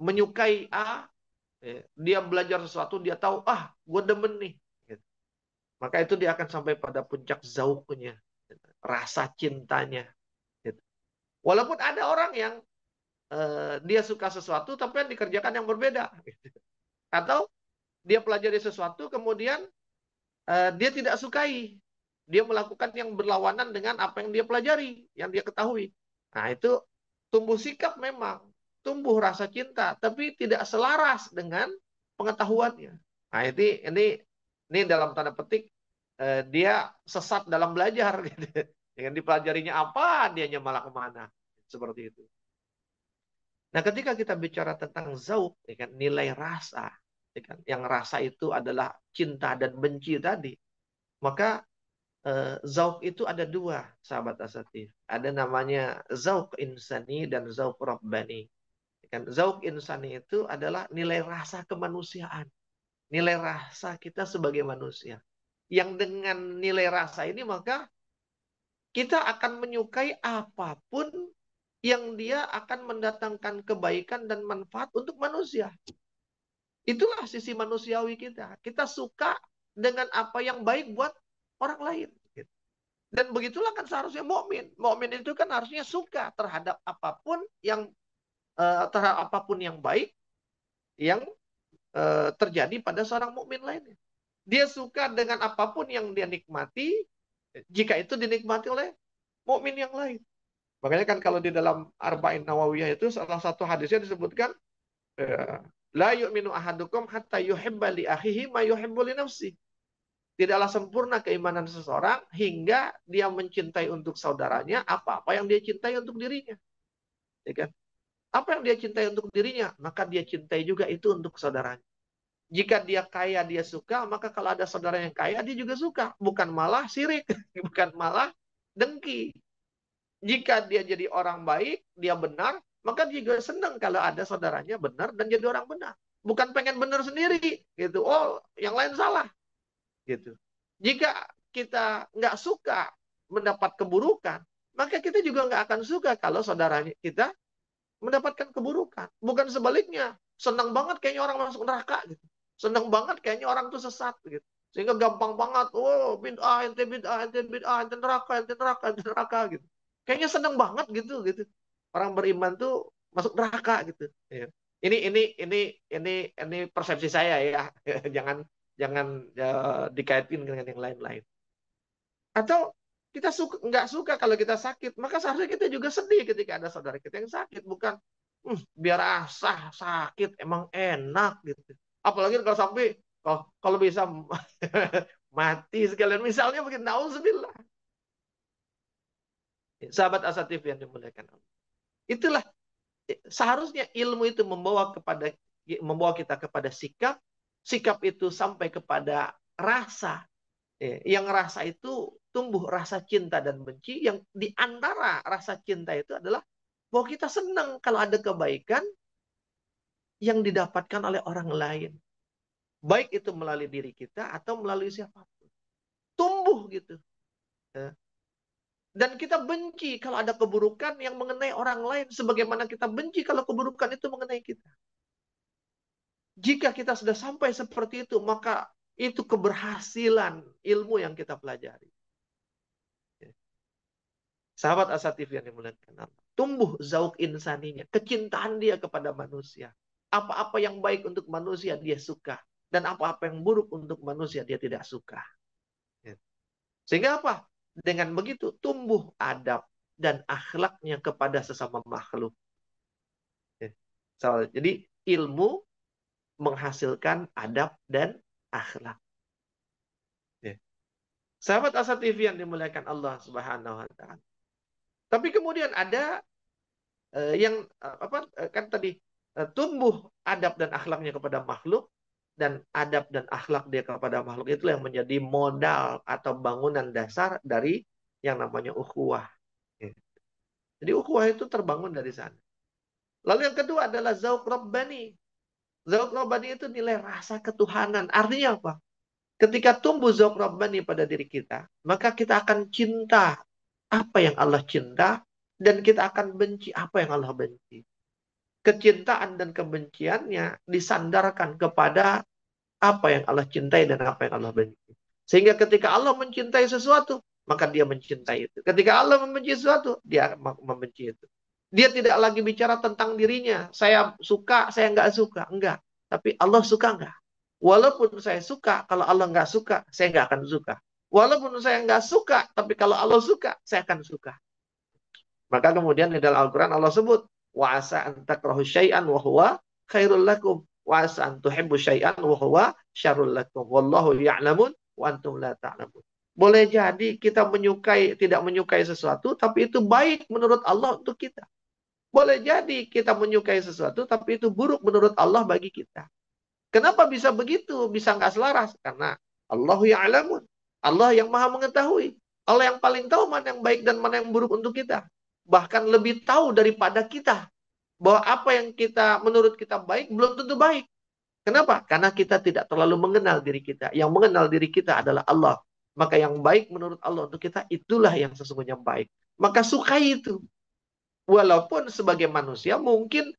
menyukai A, dia belajar sesuatu, dia tahu, gue demen nih. Gitu. Maka itu dia akan sampai pada puncak zauknya, rasa cintanya. Gitu. Walaupun ada orang yang dia suka sesuatu, tapi yang dikerjakan yang berbeda. Gitu. Atau dia pelajari sesuatu, kemudian dia tidak sukai. Dia melakukan yang berlawanan dengan apa yang dia pelajari, yang dia ketahui. Nah, itu tumbuh sikap memang, tumbuh rasa cinta, tapi tidak selaras dengan pengetahuannya. Nah, ini dalam tanda petik dia sesat dalam belajar gitu. Yang dipelajarinya apa, dianya malah kemana. Seperti itu. Nah, ketika kita bicara tentang zauk, ya kan, nilai rasa, ya kan, yang rasa itu adalah cinta dan benci tadi, maka zauk itu ada dua, sahabat asatif. Ada namanya zauk insani dan zauk rabbani. Kan zauk insani itu adalah nilai rasa kemanusiaan, nilai rasa kita sebagai manusia. Yang dengan nilai rasa ini maka kita akan menyukai apapun yang dia akan mendatangkan kebaikan dan manfaat untuk manusia. Itulah sisi manusiawi kita. Kita suka dengan apa yang baik buat orang lain. Dan begitulah kan seharusnya mukmin. Mukmin itu kan harusnya suka terhadap apapun yang baik yang terjadi pada seorang mukmin lainnya. Dia suka dengan apapun yang dia nikmati jika itu dinikmati oleh mukmin yang lain. Makanya kan kalau di dalam Arba'in Nawawiyah itu salah satu hadisnya disebutkan la yu'minu ahadukum hatta yuhibba li akhihi ma yuhibbu li nafsi. Tidaklah sempurna keimanan seseorang hingga dia mencintai untuk saudaranya apa-apa yang dia cintai untuk dirinya. Ya kan? Apa yang dia cintai untuk dirinya, maka dia cintai juga itu untuk saudaranya. Jika dia kaya, dia suka, maka kalau ada saudara yang kaya, dia juga suka. Bukan malah sirik, bukan malah dengki. Jika dia jadi orang baik, dia benar, maka dia juga senang kalau ada saudaranya benar dan jadi orang benar. Bukan pengen benar sendiri, gitu. Oh, yang lain salah, gitu. Jika kita nggak suka mendapat keburukan, maka kita juga nggak akan suka kalau saudaranya kita mendapatkan keburukan. Bukan sebaliknya. Senang banget kayaknya orang masuk neraka, gitu. Senang banget kayaknya orang tuh sesat, gitu. Sehingga gampang banget, bid'ah, ente bid'ah, ente bid'ah, ente neraka, ente neraka, ente neraka, gitu. Kayaknya seneng banget gitu. Orang beriman tuh masuk neraka gitu. Ya. Ini persepsi saya ya. jangan jangan dikaitin dengan yang lain-lain. Atau kita nggak suka kalau kita sakit, maka seharusnya kita juga sedih ketika ada saudara kita yang sakit, bukan biar asah sakit emang enak gitu. Apalagi kalau sampai kalau bisa mati sekalian misalnya mungkin nauzubillah. Sahabat asatif yang dimuliakan Allah. Itulah seharusnya ilmu itu membawa kita kepada sikap, sikap itu sampai kepada rasa. Yang rasa itu tumbuh rasa cinta dan benci, yang di antara rasa cinta itu adalah bahwa kita senang kalau ada kebaikan yang didapatkan oleh orang lain. Baik itu melalui diri kita atau melalui siapapun. Tumbuh gitu. Dan kita benci kalau ada keburukan yang mengenai orang lain, sebagaimana kita benci kalau keburukan itu mengenai kita. Jika kita sudah sampai seperti itu, maka itu keberhasilan ilmu yang kita pelajari. Sahabat asatif yang dimuliakan Allah. Tumbuh zauk insaninya, kecintaan dia kepada manusia. Apa-apa yang baik untuk manusia dia suka. Dan apa-apa yang buruk untuk manusia dia tidak suka. Ya. Sehingga apa? Dengan begitu tumbuh adab dan akhlaknya kepada sesama makhluk. Ya. Jadi ilmu menghasilkan adab dan akhlak. Ya. Sahabat Asa TV yang dimuliakan Allah Subhanahu wa taala. Tapi kemudian ada yang kan tadi tumbuh adab dan akhlaknya kepada makhluk, dan adab dan akhlak dia kepada makhluk itu yang menjadi modal atau bangunan dasar dari yang namanya ukhuwah. Ya. Jadi ukhuwah itu terbangun dari sana. Lalu yang kedua adalah zauq rabbani. Zauq rabbani itu nilai rasa ketuhanan. Artinya apa? Ketika tumbuh zauq rabbani pada diri kita, maka kita akan cinta apa yang Allah cinta, dan kita akan benci apa yang Allah benci. Kecintaan dan kebenciannya disandarkan kepada apa yang Allah cintai dan apa yang Allah benci. Sehingga ketika Allah mencintai sesuatu, maka dia mencintai itu. Ketika Allah membenci sesuatu, dia membenci itu. Dia tidak lagi bicara tentang dirinya. Saya suka, saya nggak suka. Enggak. Tapi Allah suka nggak? Walaupun saya suka, kalau Allah nggak suka, saya nggak akan suka. Walaupun saya nggak suka, tapi kalau Allah suka, saya akan suka. Maka kemudian di dalam Al-Quran Allah sebut, wa asa an takrahu syai'an wa huwa khairul lakum, wa asa an tuhibbu syai'an wa huwa syarrul lakum, wallahu ya'lamun wa antum la ta'lamun. Boleh jadi kita tidak menyukai sesuatu, tapi itu baik menurut Allah untuk kita. Boleh jadi kita menyukai sesuatu, tapi itu buruk menurut Allah bagi kita. Kenapa bisa begitu? Bisa nggak selaras? Karena Allahu ya'lamun. Allah yang maha mengetahui. Allah yang paling tahu mana yang baik dan mana yang buruk untuk kita. Bahkan lebih tahu daripada kita. Bahwa apa yang menurut kita baik, belum tentu baik. Kenapa? Karena kita tidak terlalu mengenal diri kita. Yang mengenal diri kita adalah Allah. Maka yang baik menurut Allah untuk kita, itulah yang sesungguhnya baik. Maka sukai itu. Walaupun sebagai manusia mungkin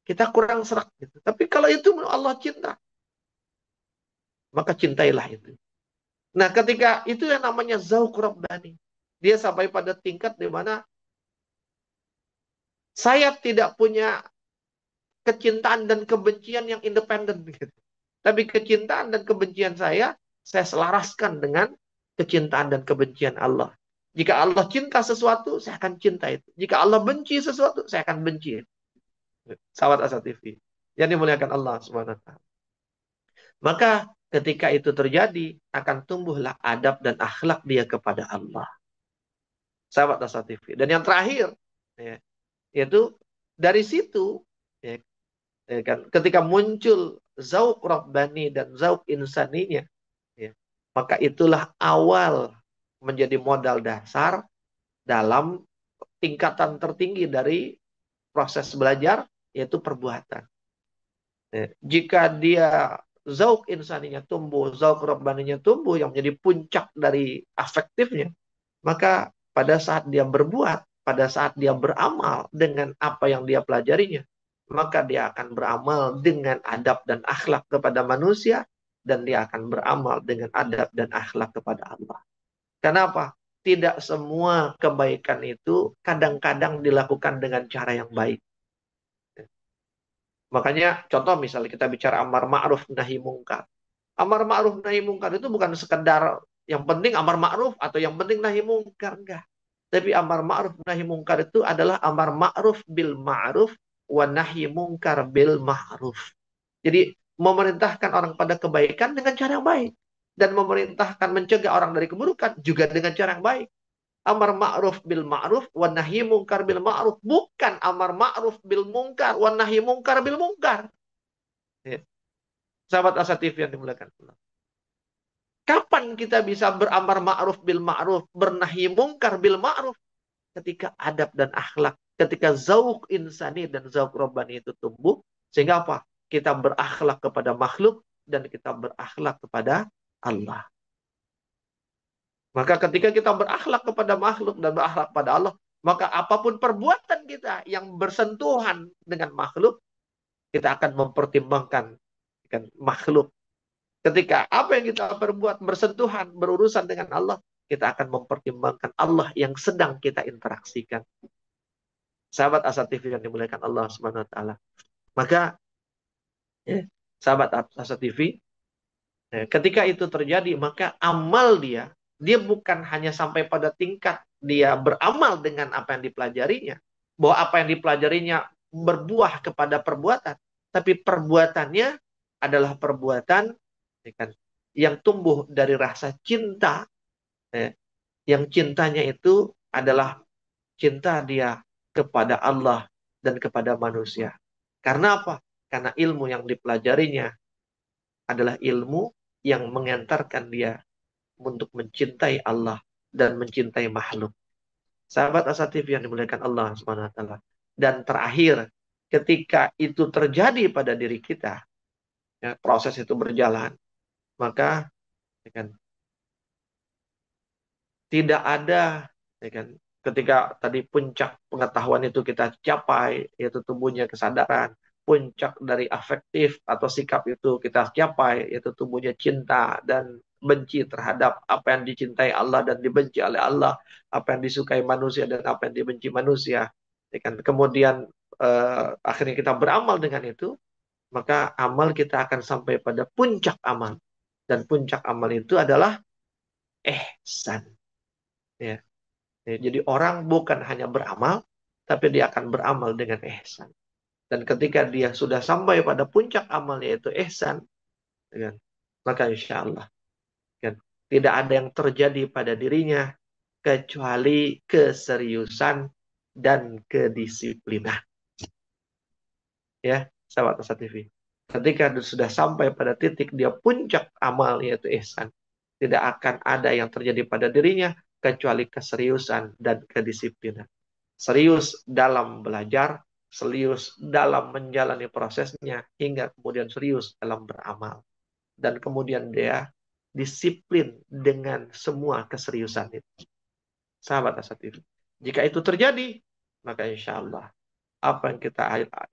kita kurang serak gitu. Tapi kalau itu Allah cinta, maka cintailah itu. Nah, ketika itu yang namanya zauq rabbani. Dia sampai pada tingkat di mana saya tidak punya kecintaan dan kebencian yang independen gitu. Tapi kecintaan dan kebencian saya selaraskan dengan kecintaan dan kebencian Allah. Jika Allah cinta sesuatu, saya akan cinta itu. Jika Allah benci sesuatu, saya akan benci itu. Sahabat Asa TV yang dimuliakan Allah Subhanahu wa taala. Maka ketika itu terjadi, akan tumbuhlah adab dan akhlak dia kepada Allah. Sahabat Asa TV. Dan yang terakhir, ya, yaitu dari situ, ya, kan, ketika muncul zauq rabbani dan zauq insaninya, ya, maka itulah awal menjadi modal dasar dalam tingkatan tertinggi dari proses belajar, yaitu perbuatan. Ya, jika dia zauq insaninya tumbuh, zauq rabbaninya tumbuh, yang menjadi puncak dari afektifnya, maka pada saat dia berbuat, pada saat dia beramal dengan apa yang dia pelajarinya, maka dia akan beramal dengan adab dan akhlak kepada manusia, dan dia akan beramal dengan adab dan akhlak kepada Allah. Kenapa? Tidak semua kebaikan itu kadang-kadang dilakukan dengan cara yang baik. Makanya contoh misalnya kita bicara amar ma'ruf nahi mungkar. Amar ma'ruf nahi mungkar itu bukan sekedar yang penting amar ma'ruf atau yang penting nahi mungkar, enggak. Tapi amar ma'ruf nahi mungkar itu adalah amar ma'ruf bil ma'ruf wa nahi mungkar bil ma'ruf. Jadi memerintahkan orang pada kebaikan dengan cara yang baik, dan memerintahkan mencegah orang dari keburukan juga dengan cara yang baik. Amar ma'ruf bil ma'ruf wa nahi mungkar bil ma'ruf, bukan amar ma'ruf bil mungkar wa nahi mungkar bil mungkar. Ya. Sahabat Asa TV yang dimuliakan Allah. Kapan kita bisa beramar ma'ruf bil ma'ruf, bernahi mungkar bil ma'ruf? Ketika adab dan akhlak, ketika zauq insani dan zauq rabbani itu tumbuh, sehingga apa? Kita berakhlak kepada makhluk dan kita berakhlak kepada Allah. Maka ketika kita berakhlak kepada makhluk dan berakhlak pada Allah, maka apapun perbuatan kita yang bersentuhan dengan makhluk, kita akan mempertimbangkan makhluk. Ketika apa yang kita perbuat bersentuhan, berurusan dengan Allah, kita akan mempertimbangkan Allah yang sedang kita interaksikan. Sahabat Asa TV yang dimuliakan Allah Subhanahu wa taala. Maka ya, sahabat Asa TV, ketika itu terjadi, maka amal dia bukan hanya sampai pada tingkat dia beramal dengan apa yang dipelajarinya, bahwa apa yang dipelajarinya berbuah kepada perbuatan, tapi perbuatannya adalah perbuatan ya kan, yang tumbuh dari rasa cinta, ya, yang cintanya itu adalah cinta dia kepada Allah dan kepada manusia. Karena apa? Karena ilmu yang dipelajarinya adalah ilmu yang mengantarkan dia untuk mencintai Allah dan mencintai makhluk. Sahabat Asatif yang dimuliakan Allah Subhanahu wa taala. Dan terakhir, ketika itu terjadi pada diri kita, ya, proses itu berjalan, maka ya kan, tidak ada ya kan, ketika tadi puncak pengetahuan itu kita capai, yaitu tumbuhnya kesadaran, puncak dari afektif atau sikap itu kita capai, yaitu tumbuhnya cinta dan benci terhadap apa yang dicintai Allah dan dibenci oleh Allah, apa yang disukai manusia dan apa yang dibenci manusia. Ya kan? Kemudian akhirnya kita beramal dengan itu, maka amal kita akan sampai pada puncak amal. Dan puncak amal itu adalah ihsan. Ya. Ya, jadi orang bukan hanya beramal, tapi dia akan beramal dengan ihsan. Dan ketika dia sudah sampai pada puncak amal yaitu ihsan, ya, maka insya Allah kan, tidak ada yang terjadi pada dirinya kecuali keseriusan dan kedisiplinan. Ya, sahabat Asa TV. Ketika sudah sampai pada titik dia puncak amal yaitu ihsan, tidak akan ada yang terjadi pada dirinya kecuali keseriusan dan kedisiplinan. Serius dalam belajar, serius dalam menjalani prosesnya, hingga kemudian serius dalam beramal. Dan kemudian dia disiplin dengan semua keseriusan itu. Sahabat Asatif, jika itu terjadi, maka insya Allah apa yang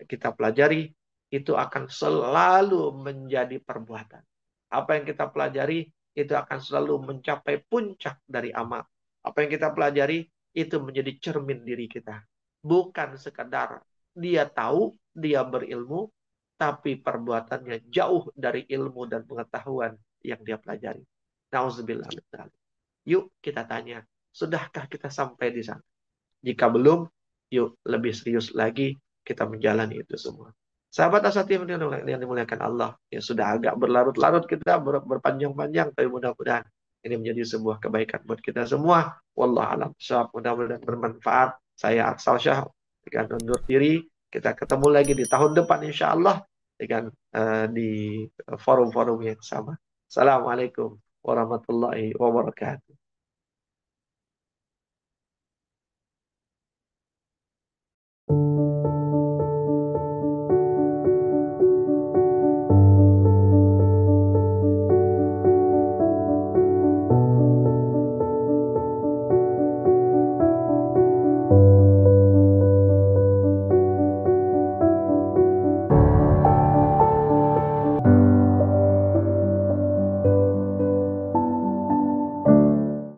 kita pelajari itu akan selalu menjadi perbuatan. Apa yang kita pelajari itu akan selalu mencapai puncak dari amal. Apa yang kita pelajari itu menjadi cermin diri kita. Bukan sekadar dia tahu, dia berilmu, tapi perbuatannya jauh dari ilmu dan pengetahuan yang dia pelajari. Nauzubillah. Yuk kita tanya, sudahkah kita sampai di sana? Jika belum, yuk lebih serius lagi kita menjalani itu semua. Sahabat Asatiyah yang dimuliakan Allah, ya sudah agak berlarut-larut kita berpanjang-panjang, tapi mudah-mudahan ini menjadi sebuah kebaikan buat kita semua. Wallahu a'lam bishawab. Mudah-mudahan bermanfaat. Saya Aksal Syah dengan undur diri. Kita ketemu lagi di tahun depan insya Allah dengan di forum-forum yang sama. Assalamualaikum warahmatullahi wabarakatuh.